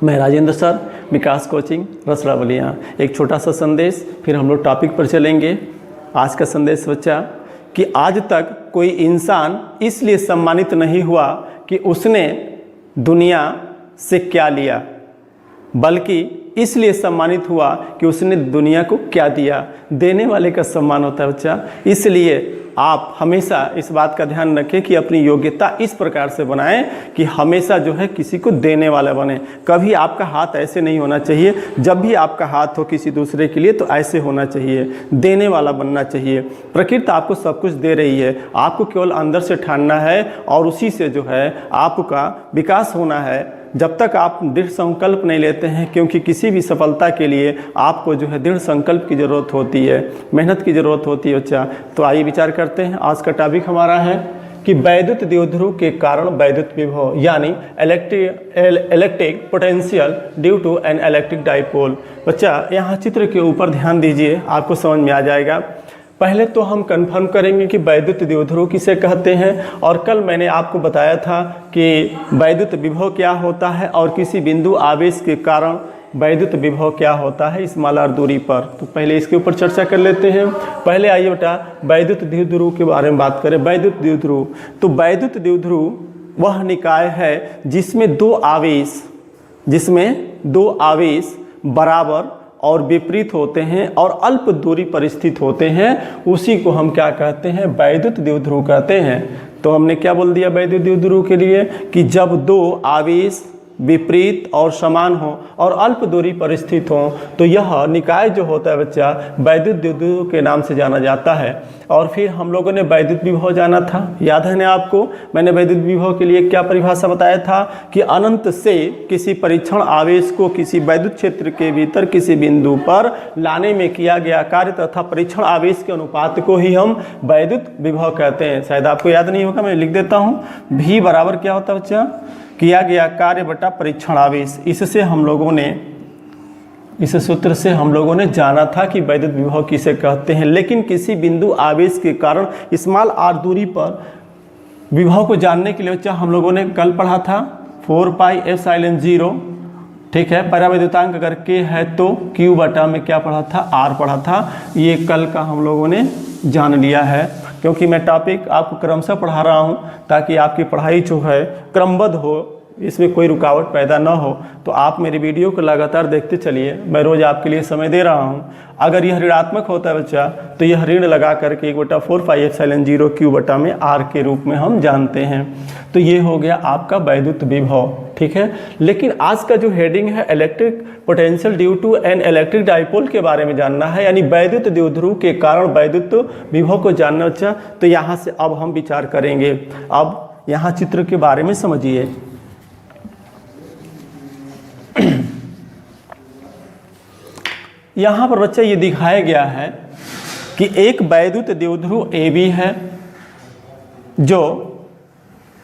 मैं राजेंद्र सर, विकास कोचिंग रसरावलियाँ। एक छोटा सा संदेश, फिर हम लोग टॉपिक पर चलेंगे। आज का संदेश बच्चा कि आज तक कोई इंसान इसलिए सम्मानित नहीं हुआ कि उसने दुनिया से क्या लिया, बल्कि इसलिए सम्मानित हुआ कि उसने दुनिया को क्या दिया। देने वाले का सम्मान होता है बच्चा। इसलिए आप हमेशा इस बात का ध्यान रखें कि अपनी योग्यता इस प्रकार से बनाएं कि हमेशा जो है किसी को देने वाला बने। कभी आपका हाथ ऐसे नहीं होना चाहिए। जब भी आपका हाथ हो किसी दूसरे के लिए तो ऐसे होना चाहिए, देने वाला बनना चाहिए। प्रकृति आपको सब कुछ दे रही है, आपको केवल अंदर से ठानना है और उसी से जो है आपका विकास होना है। जब तक आप दृढ़ संकल्प नहीं लेते हैं, क्योंकि किसी भी सफलता के लिए आपको जो है दृढ़ संकल्प की ज़रूरत होती है, मेहनत की ज़रूरत होती है बच्चा। तो आइए विचार करते हैं। आज का टॉपिक हमारा है कि वैद्युत द्विध्रुव के कारण वैद्युत विभव यानी electric potential due to an electric dipole. बच्चा यहाँ चित्र के ऊपर ध्यान दीजिए, आपको समझ में आ जाएगा। पहले तो हम कंफर्म करेंगे कि वैद्युत द्विध्रुव किसे कहते हैं, और कल मैंने आपको बताया था कि वैद्युत विभव क्या होता है और किसी बिंदु आवेश के कारण वैद्युत विभव क्या होता है इस मालार दूरी पर। तो पहले इसके ऊपर चर्चा कर लेते हैं। पहले आइए बेटा वैद्युत द्विध्रुव के बारे में बात करें। वैद्युत द्विध्रुव, तो वैद्युत द्विध्रुव वह निकाय है जिसमें दो आवेश बराबर और विपरीत होते हैं और अल्प दूरी पर स्थित होते हैं, उसी को हम क्या कहते हैं, वैद्युत द्विध्रुव कहते हैं। तो हमने क्या बोल दिया वैद्युत द्विध्रुव के लिए कि जब दो आवेश विपरीत और समान हो और अल्प दूरी पर स्थित हो तो यह निकाय जो होता है बच्चा वैद्युत द्विध्रुव के नाम से जाना जाता है। और फिर हम लोगों ने वैद्युत विभव जाना था, याद है ना आपको। मैंने वैद्युत विभव के लिए क्या परिभाषा बताया था कि अनंत से किसी परीक्षण आवेश को किसी वैद्युत क्षेत्र के भीतर किसी बिंदु पर लाने में किया गया कार्य तथा परीक्षण आवेश के अनुपात को ही हम वैद्युत विभव कहते हैं। शायद आपको याद नहीं होगा, मैं लिख देता हूँ। V बराबर क्या होता है बच्चा, किया गया कार्य बटा परीक्षण आवेश। इस सूत्र से हम लोगों ने जाना था कि वैद्युत विभव किसे कहते हैं। लेकिन किसी बिंदु आवेश के कारण स्मॉल r दूरी पर विभव को जानने के लिए बच्चा हम लोगों ने कल पढ़ा था 4πε0, ठीक है। परावैद्युतांक अगर k है तो q बटा में क्या पढ़ा था, r पढ़ा था। ये कल का हम लोगों ने जान लिया है, क्योंकि मैं टॉपिक आपको क्रमशः पढ़ा रहा हूँ ताकि आपकी पढ़ाई जो है क्रमबद्ध हो, इसमें कोई रुकावट पैदा ना हो। तो आप मेरी वीडियो को लगातार देखते चलिए, मैं रोज़ आपके लिए समय दे रहा हूँ। अगर यह ऋणात्मक होता है बच्चा तो यह ऋण लगा करके 1/4πε0 q बटा में r के रूप में हम जानते हैं। तो ये हो गया आपका वैद्युत विभव, ठीक है। लेकिन आज का जो हेडिंग है electric potential due to an electric dipole के बारे में जानना है, यानी वैद्युत द्विध्रुव के कारण वैद्युत विभव को जानना बच्चा। तो यहाँ से अब हम विचार करेंगे। अब यहाँ चित्र के बारे में समझिए। यहाँ पर बच्चा ये दिखाया गया है कि एक वैद्युत द्विध्रुव AB है जो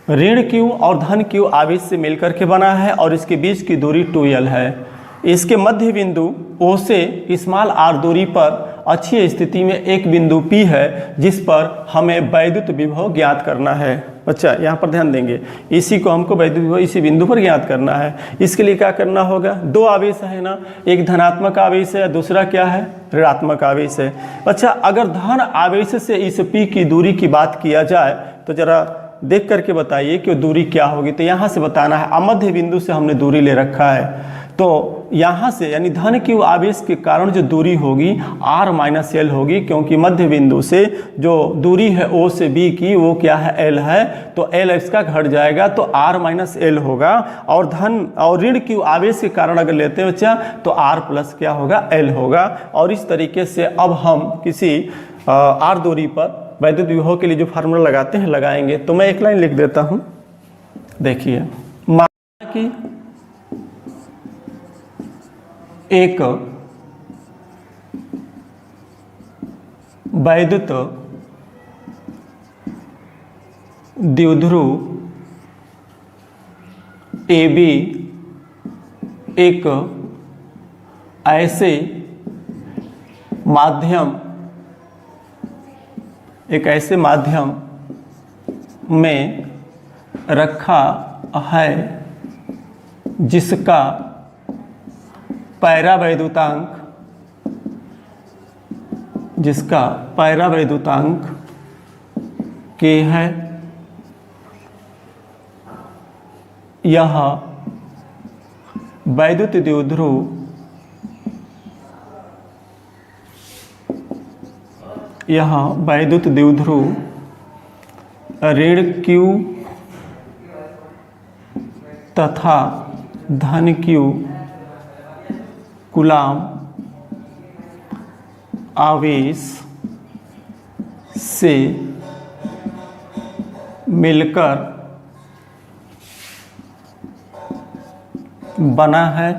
ऋण Q और धन Q आवेश से मिलकर के बना है और इसके बीच की दूरी 2L है। इसके मध्य बिंदु O से स्मॉल r दूरी पर अच्छी स्थिति में एक बिंदु P है जिस पर हमें वैद्युत विभव ज्ञात करना है। बच्चा यहाँ पर ध्यान देंगे, इसी को हमको वैद्युत विभव इसी बिंदु पर ज्ञात करना है। इसके लिए क्या करना होगा, दो आवेश है ना, एक धनात्मक आवेश है, दूसरा क्या है, ऋणात्मक आवेश है। अच्छा, अगर धन आवेश से इस P की दूरी की बात किया जाए तो जरा देख करके बताइए कि दूरी क्या होगी। तो यहाँ से बताना है, मध्य बिंदु से हमने दूरी ले रखा है, तो यहाँ से यानी धन Q आवेश के कारण जो दूरी होगी r-L होगी, क्योंकि मध्य बिंदु से जो दूरी है O से B की वो क्या है, L है। तो L इसका घट जाएगा तो r-L होगा। और धन और ऋण Q आवेश के कारण अगर लेते हैं बच्चा तो r प्लस क्या होगा, L होगा। और इस तरीके से अब हम किसी r दूरी पर वैद्युत विभव के लिए जो फार्मूला लगाते हैं लगाएंगे। तो मैं एक लाइन लिख देता हूँ, देखिए। माना कि एक वैद्युत द्विध्रुव AB एक ऐसे माध्यम में रखा है जिसका पैरावैद्युतांक, जिसका पैरावैद्युतांक k है, यह वैद्युत द्विध्रुव ऋण Q तथा धन Q कूलाम आवेश से मिलकर बना है,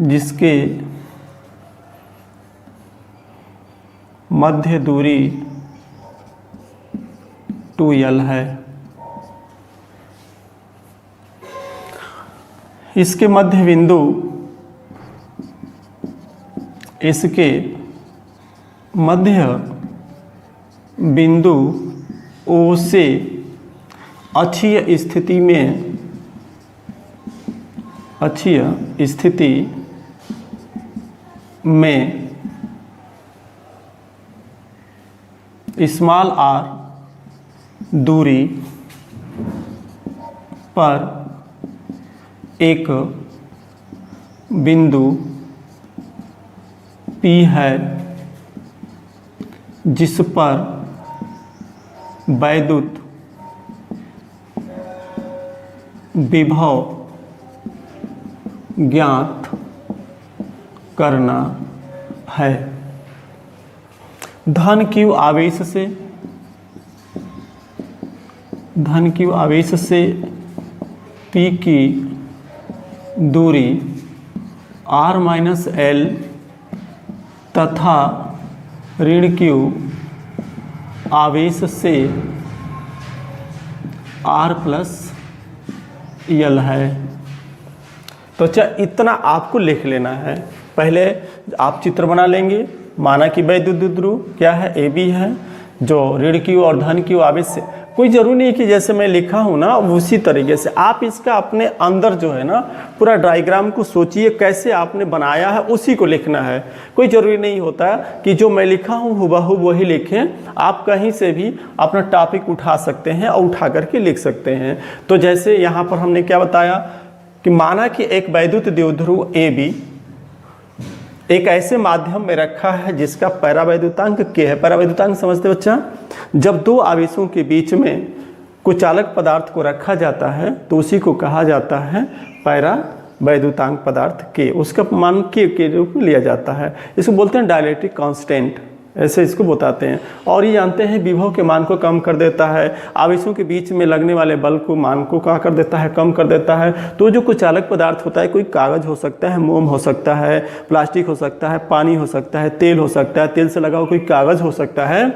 जिसके मध्य दूरी 2L है। इसके मध्य बिंदु, इसके मध्य बिंदु O से अक्षीय स्थिति में स्मॉल r दूरी पर एक बिंदु P है, जिस पर वैद्युत विभव ज्ञात करना है। धन Q आवेश से P की दूरी r-L तथा ऋण Q आवेश से r+L है। तो अच्छा, इतना आपको लिख लेना है। पहले आप चित्र बना लेंगे। माना कि वैद्युत द्विध्रुव क्या है, AB है, जो ऋण Q और धन Q आवेश से, कोई ज़रूरी नहीं कि जैसे मैं लिखा हूँ ना उसी तरीके से आप इसका अपने अंदर जो है ना पूरा डायग्राम को सोचिए, कैसे आपने बनाया है उसी को लिखना है। कोई ज़रूरी नहीं होता कि जो मैं लिखा हूँ हुबहू वही लिखें। आप कहीं से भी अपना टॉपिक उठा सकते हैं और उठा करके लिख सकते हैं। तो जैसे यहाँ पर हमने क्या बताया कि माना कि एक वैद्युत द्विध्रुव AB एक ऐसे माध्यम में रखा है जिसका पैरावैद्युतांक k है। पैरावैद्युतांक समझते बच्चा? जब दो आवेशों के बीच में कोई चालक पदार्थ को रखा जाता है तो उसी को कहा जाता है पैरावैद्युतांक पदार्थ k। उसका मान k के रूप में लिया जाता है। इसको बोलते हैं डाइलेक्ट्रिक कांस्टेंट, ऐसे इसको बताते हैं। और ये जानते हैं विभव के मान को कम कर देता है, आवेशों के बीच में लगने वाले बल को मान को क्या कर देता है, कम कर देता है। तो जो कोई चालक पदार्थ होता है, कोई कागज़ हो सकता है, मोम हो सकता है, प्लास्टिक हो सकता है, पानी हो सकता है, तेल हो सकता है, तेल से लगा हुआ कोई कागज़ हो सकता है,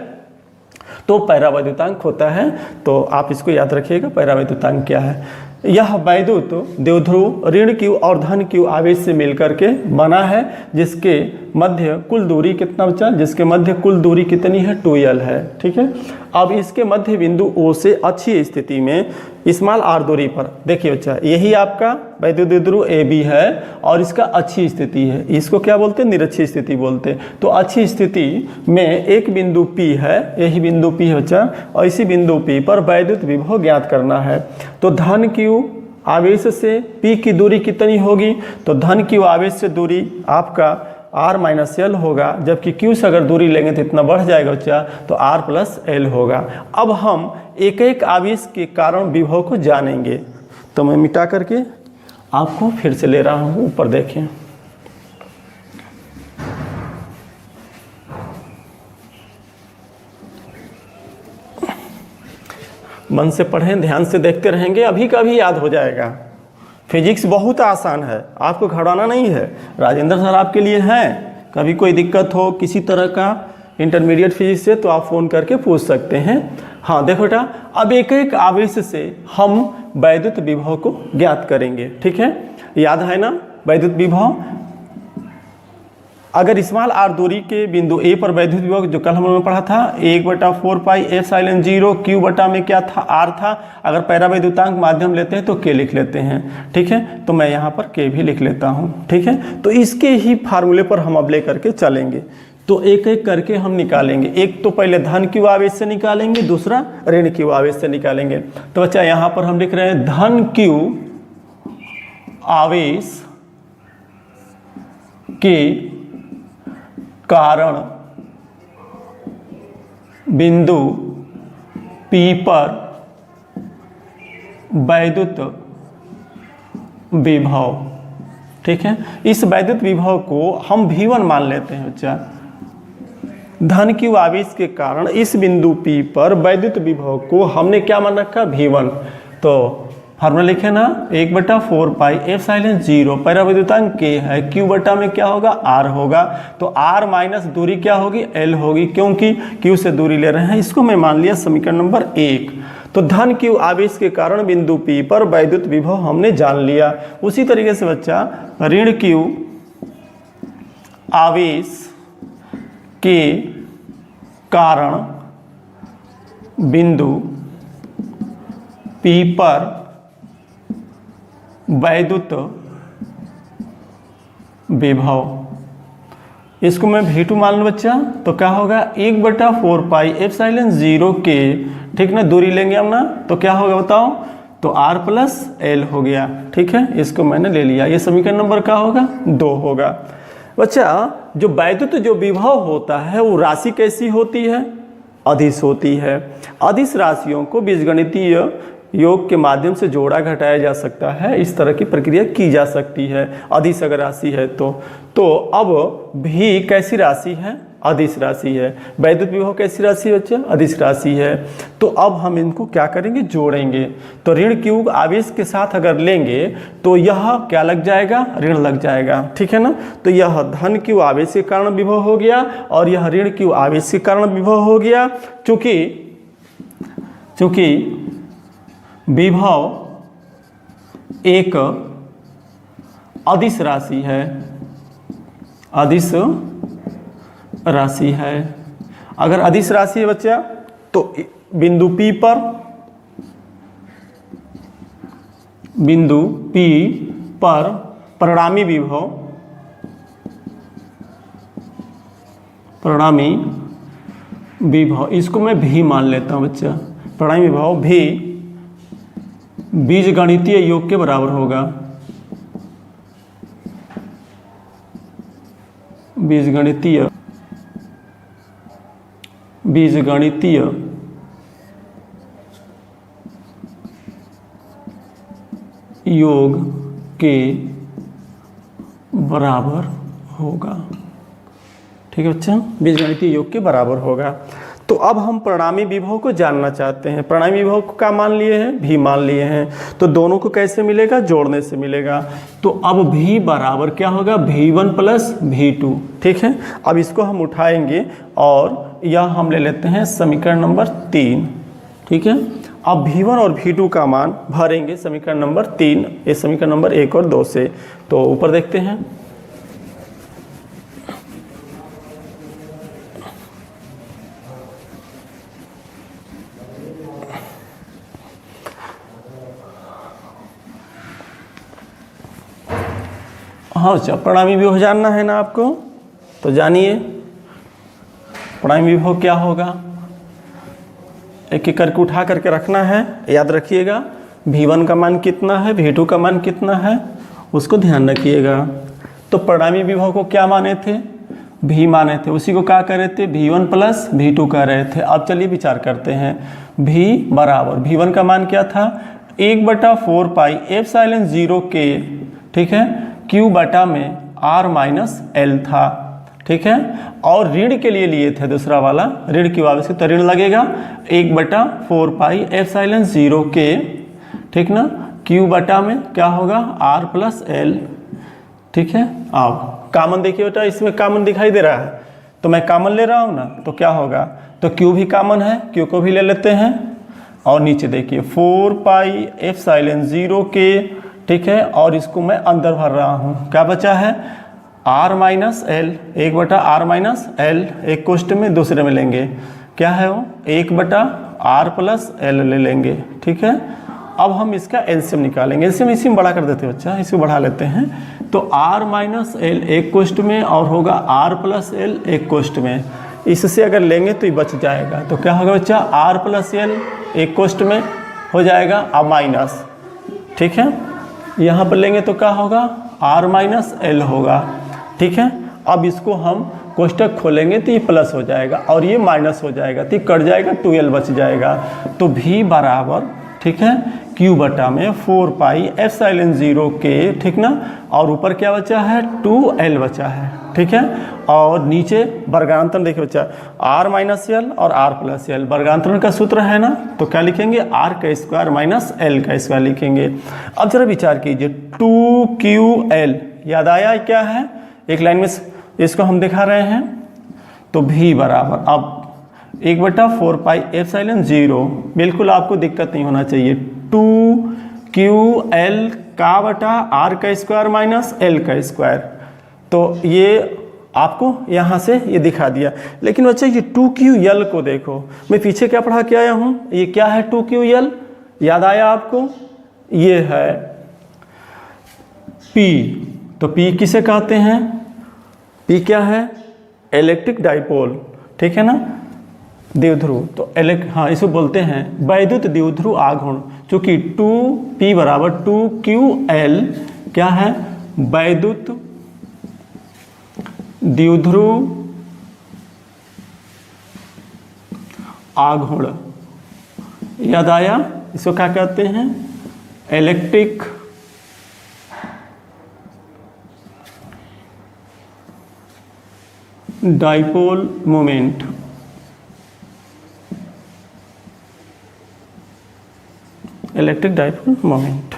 तो पैरावैद्युतांक होता है। तो आप इसको याद रखिएगा, पैरावैद्युतांक क्या है। यह वैद्युत द्विध्रुव ऋण Q और धन Q आवेश से मिलकर के बना है, जिसके मध्य कुल दूरी कितना बचा, जिसके मध्य कुल दूरी कितनी है, 2L है। ठीक है। अब इसके मध्य बिंदु O से अक्षीय स्थिति में स्मॉल r दूरी पर, देखिए बच्चा, यही आपका वैद्युत द्विध्रुव AB है और इसका अक्षीय स्थिति है। इसको क्या बोलते हैं, निरक्षीय स्थिति बोलते हैं। तो अक्षीय स्थिति में एक बिंदु P है, यही बिंदु P है बच्चा, और इसी बिंदु P पर वैद्युत विभव ज्ञात करना है। तो धन Q आवेश से P की दूरी कितनी होगी, तो धन Q आवेश से दूरी आपका r-L होगा, जबकि Q से अगर दूरी लेंगे तो इतना बढ़ जाएगा बच्चा, तो r+L होगा। अब हम एक एक आवेश के कारण विभव को जानेंगे। तो मैं मिटा करके आपको फिर से ले रहा हूँ, ऊपर देखें। मन से पढ़ें, ध्यान से देखते रहेंगे, अभी का भी याद हो जाएगा। फिजिक्स बहुत आसान है, आपको घबराना नहीं है। राजेंद्र सर आपके लिए हैं। कभी कोई दिक्कत हो किसी तरह का इंटरमीडिएट फिजिक्स से तो आप फ़ोन करके पूछ सकते हैं। हाँ देखो बेटा, अब एक एक आवेश से हम वैद्युत विभव को ज्ञात करेंगे। ठीक है, याद है ना वैद्युत विभव? अगर स्मॉल आर दूरी के बिंदु ए पर वैद्युत विभव जो कल हम लोगों ने पढ़ा था 1/4 पाई एप्सिलॉन 0 क्यू बटा में क्या था आर था। अगर पैरा वैद्युतांक माध्यम लेते हैं तो के लिख लेते हैं, ठीक है। तो मैं यहाँ पर के भी लिख लेता हूँ, ठीक है। तो इसके ही फार्मूले पर हम अब ले करके चलेंगे, तो एक एक करके हम निकालेंगे। एक तो पहले धन क्यू आवेश से निकालेंगे, दूसरा ऋण क्यू आवेश से निकालेंगे। तो बच्चा यहाँ पर हम लिख रहे हैं धन क्यू आवेश के कारण बिंदु P पर वैद्युत विभव, ठीक है। इस वैद्युत विभव को हम V1 मान लेते हैं बच्चा। धन क्यू आवेश के कारण इस बिंदु P पर वैद्युत विभव को हमने क्या मान रखा V1। तो फार्मूला लिखे ना 1/4 पाई एप्सिलॉन 0 पैरा वैद्युतांक के है, क्यू बटा में क्या होगा आर होगा। तो आर माइनस दूरी क्या होगी एल होगी, क्योंकि क्यू से दूरी ले रहे हैं। इसको मैं मान लिया समीकरण नंबर 1। तो धन क्यू आवेश के कारण बिंदु P पर वैद्युत विभव हमने जान लिया। उसी तरीके से बच्चा ऋण क्यू आवेश के कारण बिंदु P पर वैद्युत विभव, इसको मैं V2 मान लूँ बच्चा। तो क्या होगा 1/4 पाई एप्सिलॉन 0 के, ठीक ना, दूरी लेंगे हम ना, तो क्या होगा बताओ, तो R प्लस L हो गया, ठीक है। इसको मैंने ले लिया। ये समीकरण नंबर क्या होगा 2 होगा। बच्चा जो वैद्युत जो विभव होता है वो राशि कैसी होती है, अदिश होती है। अदिश राशियों को बीजगणितीय योग के माध्यम से जोड़ा घटाया जा सकता है, इस तरह की प्रक्रिया की जा सकती है अदिश अगर राशि है तो अब भी कैसी राशि है, अदिश राशि है। वैद्युत विभव कैसी राशि है बच्चा, अदिश राशि है। तो अब हम इनको क्या करेंगे, जोड़ेंगे। तो ऋण क्यू आवेश के साथ अगर लेंगे तो यह क्या लग जाएगा, ऋण लग जाएगा, ठीक है ना। तो यह धन क्यू आवेश के कारण विभव हो गया और यह ऋण क्यू आवेश के कारण विभव हो गया। चूंकि विभव एक अदिश राशि है, अदिश राशि है। अगर अदिश राशि है बच्चा तो बिंदु P पर परिणामी विभव इसको मैं भी मान लेता हूं बच्चा। परिणामी विभव भी बीजगणितीय योग के बराबर होगा। बीजगणितीय योग के बराबर होगा, ठीक है बच्चा, बीजगणितीय योग के बराबर होगा। तो अब हम परिणामी विभव को जानना चाहते हैं। परिणामी विभव को क्या मान लिए हैं, भी मान लिए हैं। तो दोनों को कैसे मिलेगा, जोड़ने से मिलेगा। तो अब भी बराबर क्या होगा, V1 प्लस V2, ठीक है। अब इसको हम उठाएंगे और यह हम ले लेते हैं समीकरण नंबर 3, ठीक है। अब V1 और V2 का मान भरेंगे समीकरण नंबर 3 ये समीकरण नंबर 1 और 2 से। तो ऊपर देखते हैं, हाँ अच्छा, परिणामी विभव जानना है ना आपको, तो जानिए परिणामी विभव क्या होगा। एक एक करके उठा करके रखना है, याद रखिएगा। V1 का मान कितना है, V2 का मान कितना है, उसको ध्यान रखिएगा। तो परिणामी विभव को क्या माने थे, भी माने थे, उसी को क्या कर रहे थे, V1 प्लस V2 कर रहे थे। अब चलिए विचार करते हैं। V बराबर V1 का मान क्या था, 1/4 पाई एप्सिलॉन 0 के, ठीक है, Q बटा में R माइनस L था, ठीक है। और ऋण के लिए थे दूसरा वाला, ऋण की आवेश तो ऋण लगेगा 1/4 पाई एप्सिलॉन 0 के, ठीक ना, Q बटा में क्या होगा R प्लस L, ठीक है। अब कॉमन देखिए बेटा, इसमें कॉमन दिखाई दे रहा है तो मैं कॉमन ले रहा हूँ ना, तो क्या होगा, तो Q भी कॉमन है, Q को भी ले लेते हैं। और नीचे देखिए 4 पाई एप्सिलॉन 0 के, ठीक है। और इसको मैं अंदर भर रहा हूँ, क्या बचा है आर माइनस एल, 1/r-l, एक कोष्ट में दूसरे में लेंगे, क्या है वो 1/r+l ले लेंगे, ठीक है। अब हम इसका एलसीएम निकालेंगे, एलसीएम इसी में बड़ा कर देते हैं बच्चा, इसी बढ़ा लेते हैं। तो r-l एक कोष्ट में और होगा r+l एक कोष्ट में, इससे अगर लेंगे तो ये बच जाएगा, तो क्या होगा बच्चा r+l एक कोष्ट में हो जाएगा, अब माइनस, ठीक है। यहाँ पर लेंगे तो क्या होगा r-l होगा, ठीक है। अब इसको हम कोष्टक खोलेंगे तो ये प्लस हो जाएगा और ये माइनस हो जाएगा, तो ये कट जाएगा, 2l बच जाएगा। तो v बराबर, ठीक है, q बटा में 4πε0 के, ठीक ना, और ऊपर क्या बचा है 2l बचा है, ठीक है। और नीचे वर्गांतरण देखिए बच्चा, r-l और r+l वर्गांतरण का सूत्र है ना, तो क्या लिखेंगे r² माइनस l का स्क्वायर लिखेंगे। अब जरा विचार कीजिए 2ql याद आया क्या है, एक लाइन में इसको हम दिखा रहे हैं। तो v बराबर अब 1/4πε0, बिल्कुल आपको दिक्कत नहीं होना चाहिए, 2ql का बटा r² माइनस l का स्क्वायर। तो ये आपको यहाँ से ये दिखा दिया। लेकिन बच्चे ये 2ql को देखो, मैं पीछे क्या पढ़ा के आया हूँ, ये क्या है 2ql, याद आया आपको, ये है P। तो P किसे कहते हैं, P क्या है इलेक्ट्रिक डाइपोल, ठीक है ना, द्विध्रुव। तो हाँ इसको बोलते हैं वैद्युत द्विध्रुव आघूर्ण, चूंकि 2P बराबर 2ql क्या है वैद्युत द्विध्रुव आघूर्ण, याद आया, इसको क्या कहते हैं electric dipole moment. Electric dipole moment,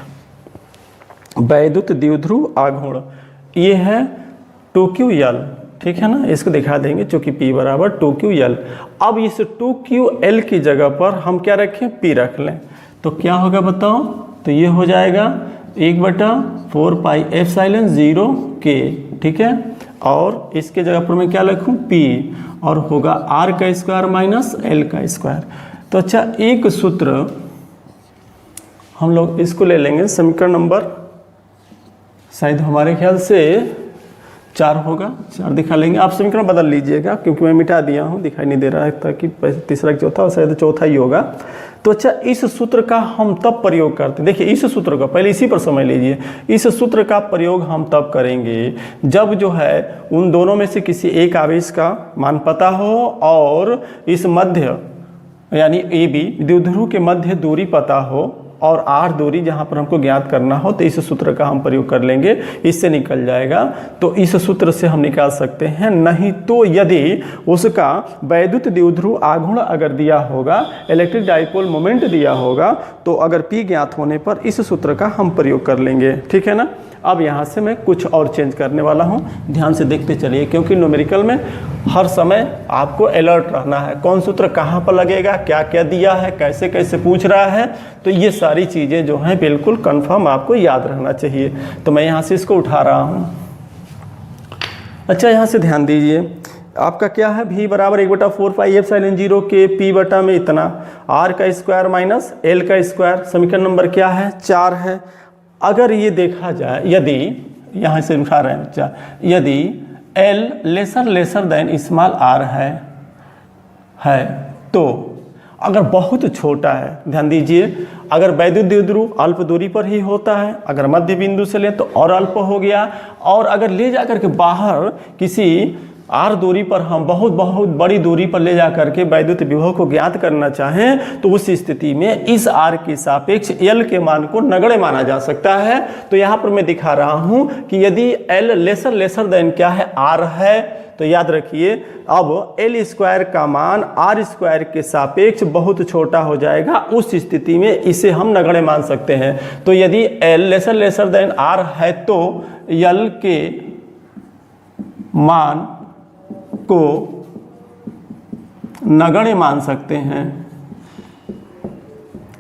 वैद्युत द्विध्रुव आघूर्ण, ये है 2ql, ठीक है ना, इसको दिखा देंगे चूंकि P बराबर 2ql। अब इस 2ql की जगह पर हम क्या रखें P रख लें, तो क्या होगा बताओ, तो ये हो जाएगा 1/4πε0 के, ठीक है, और इसके जगह पर मैं क्या लिखूं P, और होगा r² माइनस l का स्क्वायर। तो अच्छा एक सूत्र हम लोग इसको ले लेंगे, समीकरण नंबर शायद हमारे ख्याल से 4 होगा, 4 दिखा लेंगे, आप समीकरण बदल लीजिएगा क्योंकि मैं मिटा दिया हूँ, दिखाई नहीं दे रहा है ताकि तीसरा चौथा और शायद चौथा ही होगा। तो अच्छा इस सूत्र का हम तब प्रयोग करते हैं, देखिए इस सूत्र का पहले इसी पर समझ लीजिए, इस सूत्र का प्रयोग हम तब करेंगे जब जो है उन दोनों में से किसी एक आवेश का मान पता हो और इस मध्य यानी AB द्विध्रुव के मध्य दूरी पता हो और r दूरी जहाँ पर हमको ज्ञात करना हो, तो इस सूत्र का हम प्रयोग कर लेंगे, इससे निकल जाएगा। तो इस सूत्र से हम निकाल सकते हैं, नहीं तो यदि उसका वैद्युत द्विध्रुव आघूर्ण अगर दिया होगा, इलेक्ट्रिक डाइपोल मोमेंट दिया होगा, तो अगर P ज्ञात होने पर इस सूत्र का हम प्रयोग कर लेंगे, ठीक है ना। अब यहाँ से मैं कुछ और चेंज करने वाला हूँ, ध्यान से देखते चलिए, क्योंकि न्यूमेरिकल में हर समय आपको अलर्ट रहना है, कौन सूत्र कहाँ पर लगेगा, क्या क्या दिया है, कैसे कैसे पूछ रहा है, तो ये सारी चीज़ें जो हैं बिल्कुल कंफर्म आपको याद रहना चाहिए। तो मैं यहाँ से इसको उठा रहा हूँ। अच्छा यहाँ से ध्यान दीजिए, आपका क्या है v बराबर 1/4πε0 के P बटा में इतना r² माइनस l का स्क्वायर, समीकरण नंबर क्या है 4 है। अगर ये देखा जाए, यदि यहाँ से उठा रहे हैं बच्चा, यदि L lesser than small r है तो अगर बहुत छोटा है, ध्यान दीजिए, अगर वैद्युत द्विध्रुव अल्प दूरी पर ही होता है, अगर मध्य बिंदु से ले तो और अल्प हो गया, और अगर ले जाकर के बाहर किसी r दूरी पर हम बहुत बड़ी दूरी पर ले जाकर के वैद्युत विभव को ज्ञात करना चाहें, तो उस स्थिति में इस r के सापेक्ष l के मान को नगण्य माना जा सकता है। तो यहाँ पर मैं दिखा रहा हूँ कि यदि L लेसर देन क्या है r है, तो याद रखिए अब l² का मान r² के सापेक्ष बहुत छोटा हो जाएगा, उस स्थिति में इसे हम नगण्य मान सकते हैं। तो यदि L लेसर देन r है तो L के मान को नगण्य मान सकते हैं।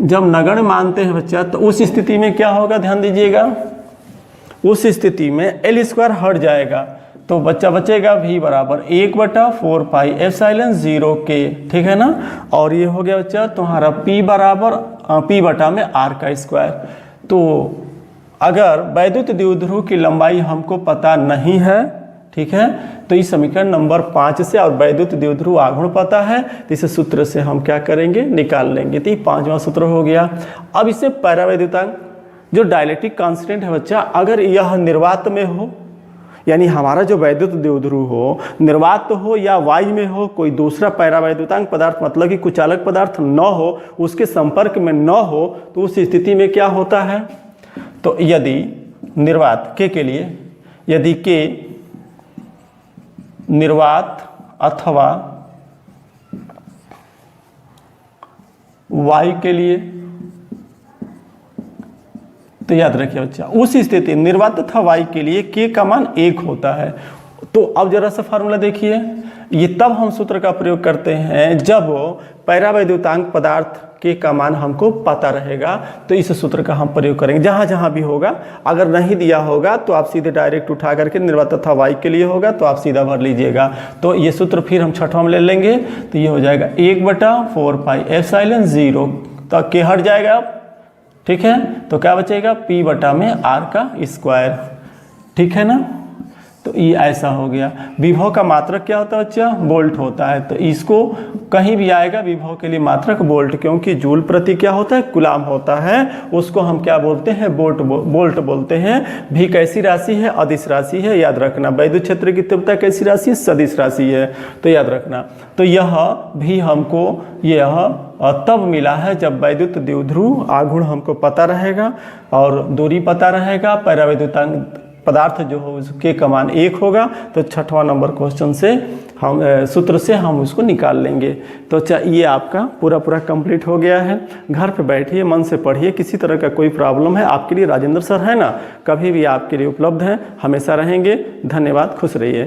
जब नगण्य मानते हैं बच्चा, तो उस स्थिति में क्या होगा, ध्यान दीजिएगा, उस स्थिति में l² हट जाएगा, तो बच्चा बचेगा v बराबर 1/4 पाई एप्सिलॉन 0 के, ठीक है ना। और ये हो गया बच्चा तुम्हारा p बराबर p बटा में r का स्क्वायर। तो अगर वैद्युत द्विध्रुव की लंबाई हमको पता नहीं है, ठीक है, तो इस समीकरण नंबर 5 से, और वैद्युत द्विध्रुव आघूर्ण पता है, तो इस सूत्र से हम क्या करेंगे, निकाल लेंगे। तो ये 5वां सूत्र हो गया। अब इससे पैरावैद्युतांक जो डायलेक्ट्रिक कांस्टेंट है बच्चा, अगर यह निर्वात में हो, यानी हमारा जो वैद्युत द्विध्रुव हो निर्वात हो या वायु में हो, कोई दूसरा पैरावैद्युतांक पदार्थ मतलब कि कुचालक पदार्थ न हो, उसके संपर्क में न हो, तो उस स्थिति में क्या होता है, तो यदि निर्वात के लिए, यदि के निर्वात अथवा वायु के लिए, तो याद रखिए बच्चा उस स्थिति निर्वात तथा वायु के लिए k का मान 1 होता है। तो अब जरा सा फार्मूला देखिए, ये तब हम सूत्र का प्रयोग करते हैं जब पैरावैद्युतांक पदार्थ k का मान हमको पता रहेगा, तो इस सूत्र का हम प्रयोग करेंगे जहाँ जहाँ भी होगा। अगर नहीं दिया होगा तो आप सीधे डायरेक्ट उठा करके निर्वात तथा वायु के लिए होगा तो आप सीधा भर लीजिएगा। तो ये सूत्र फिर हम छठवां में ले लेंगे, तो ये हो जाएगा 1/4 पाई एप्सिलॉन 0, तो k हट जाएगा, ठीक है, तो क्या बचेगा p बटा में r का स्क्वायर, ठीक है ना। तो ये ऐसा हो गया। विभव का मात्रक क्या होता है बच्चा, वोल्ट होता है। तो इसको कहीं भी आएगा विभव के लिए मात्रक वोल्ट, क्योंकि जूल प्रति क्या होता है, कूलाम होता है, उसको हम क्या बोलते हैं, वोल्ट बोलते हैं। भी कैसी राशि है, अदिश राशि है, याद रखना। वैद्युत क्षेत्र की तीव्रता कैसी राशि है, सदिश राशि है, तो याद रखना। तो यह भी हमको यह तब मिला है जब वैद्युत द्विध्रुव आघूर्ण हमको पता रहेगा और दूरी पता रहेगा, पैरावैद्युतांक पदार्थ जो हो उसके का मान 1 होगा। तो छठवां नंबर क्वेश्चन से हम सूत्र से हम उसको निकाल लेंगे। तो ये आपका पूरा कंप्लीट हो गया है। घर पे बैठिए, मन से पढ़िए, किसी तरह का कोई प्रॉब्लम है आपके लिए राजेंद्र सर है ना, कभी भी आपके लिए उपलब्ध हैं, हमेशा रहेंगे। धन्यवाद, खुश रहिए।